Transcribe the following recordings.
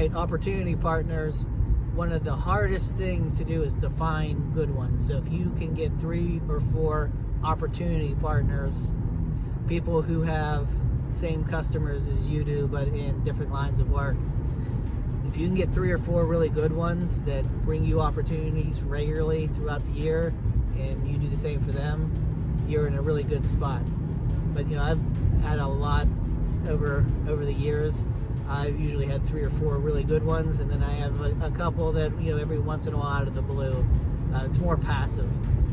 right, opportunity partners, one of the hardest things to do is to find good ones. So if you can get 3 or 4 opportunity partners, people who have same customers as you do but in different lines of work, if you can get 3 or 4 really good ones that bring you opportunities regularly throughout the year, and you do the same for them, you're in a really good spot. But I've had a lot over the years. I've usually had 3 or 4 really good ones, and then I have a couple that every once in a while out of the blue. It's more passive.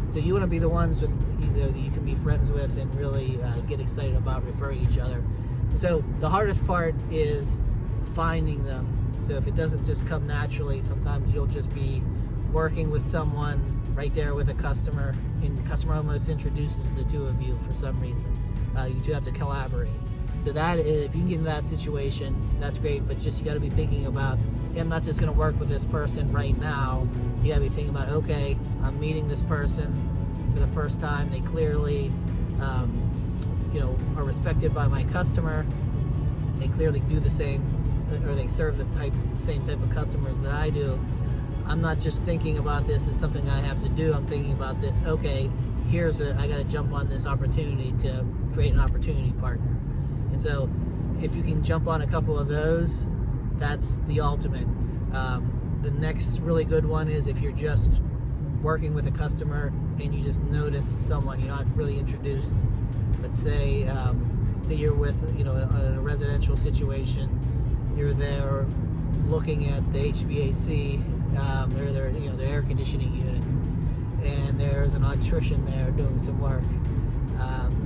So you want to be the ones that you can be friends with and really get excited about referring each other. So the hardest part is finding them. So if it doesn't just come naturally, sometimes you'll just be working with someone right there with a customer, and the customer almost introduces the two of you for some reason. You two have to collaborate. So that, if you can get in that situation, that's great, but just you got to be thinking about, hey, I'm not just going to work with this person right now. You got to be thinking about, okay, I'm meeting this person for the first time. They clearly, are respected by my customer. They clearly do the same, or they serve the same type of customers that I do. I'm not just thinking about this as something I have to do. I'm thinking about this, okay, I got to jump on this opportunity to create an opportunity partner. And so if you can jump on a couple of those, that's the ultimate. The next really good one is if you're just working with a customer and you just notice someone, you're not really introduced. Let's say you're with, in a residential situation, you're there looking at the HVAC, their air conditioning unit, and there's an electrician there doing some work.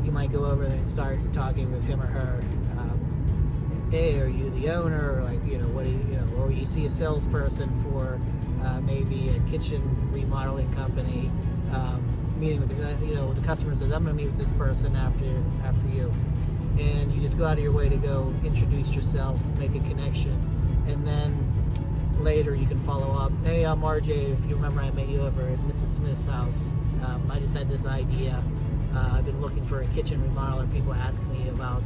You might go over there and start talking with him or her. Hey, are you the owner? Or what do or you see a salesperson for maybe a kitchen remodeling company, meeting with the customers that I'm going to meet with this person after you, and you just go out of your way to go introduce yourself, make a connection, and then later you can follow up. Hey, I'm RJ. If you remember, I met you over at Mrs. Smith's house. I just had this idea. I've been looking for a kitchen remodeler. People ask me about,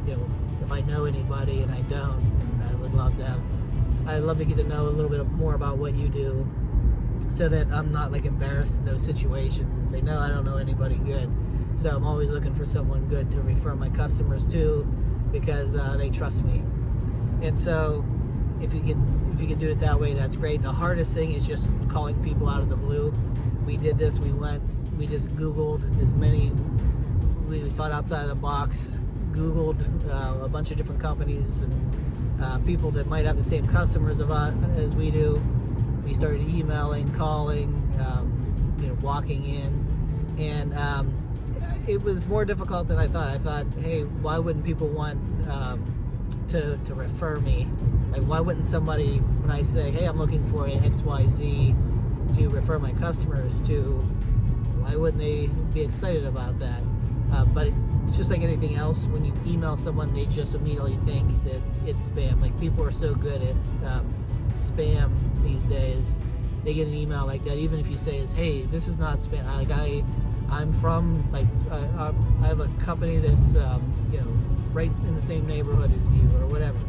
if I know anybody, and I don't. And I'd love to get to know a little bit more about what you do, so that I'm not embarrassed in those situations and say, no, I don't know anybody good. So I'm always looking for someone good to refer my customers to, because they trust me. And so if you can do it that way, that's great. The hardest thing is just calling people out of the blue. We did this. We just Googled we thought outside of the box, Googled a bunch of different companies and people that might have the same customers as we do. We started emailing, calling, walking in, and it was more difficult than I thought. I thought, hey, why wouldn't people want to refer me? Why wouldn't somebody, when I say, hey, I'm looking for a XYZ to refer my customers to, why wouldn't they be excited about that? But it's just like anything else. When you email someone, they just immediately think that it's spam. People are so good at spam these days. They get an email like that, even if you say, hey, this is not spam. I'm from, I have a company that's, right in the same neighborhood as you, or whatever.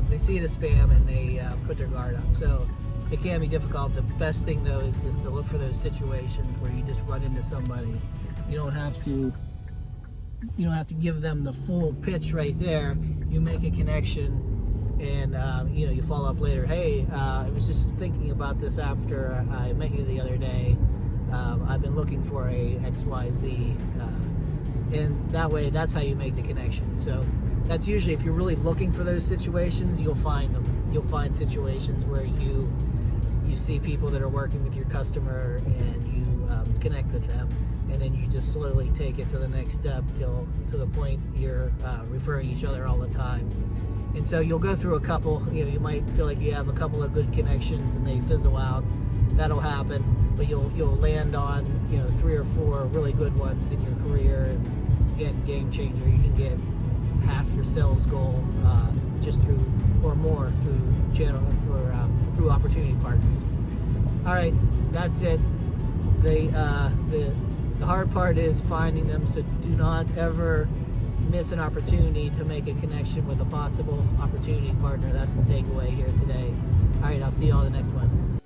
They see it as spam and they put their guard up. So it can be difficult. The best thing, though, is just to look for those situations where you just run into somebody. You don't have to give them the full pitch right there. You make a connection, and you follow up later. Hey, I was just thinking about this after I met you the other day. I've been looking for a XYZ, and that way, that's how you make the connection. So that's usually, if you're really looking for those situations, you'll find them. You'll find situations where you see people that are working with your customer, and you connect with them, and then you just slowly take it to the next step to the point you're referring each other all the time. And so you'll go through a couple. You might feel like you have a couple of good connections and they fizzle out. That'll happen, but you'll land on 3 or 4 really good ones in your career, and again, game changer. You can get half your sales goal just through, or more, through opportunity partners. All right, that's it. The hard part is finding them. So do not ever miss an opportunity to make a connection with a possible opportunity partner. That's the takeaway here today. All right, I'll see you all the next one.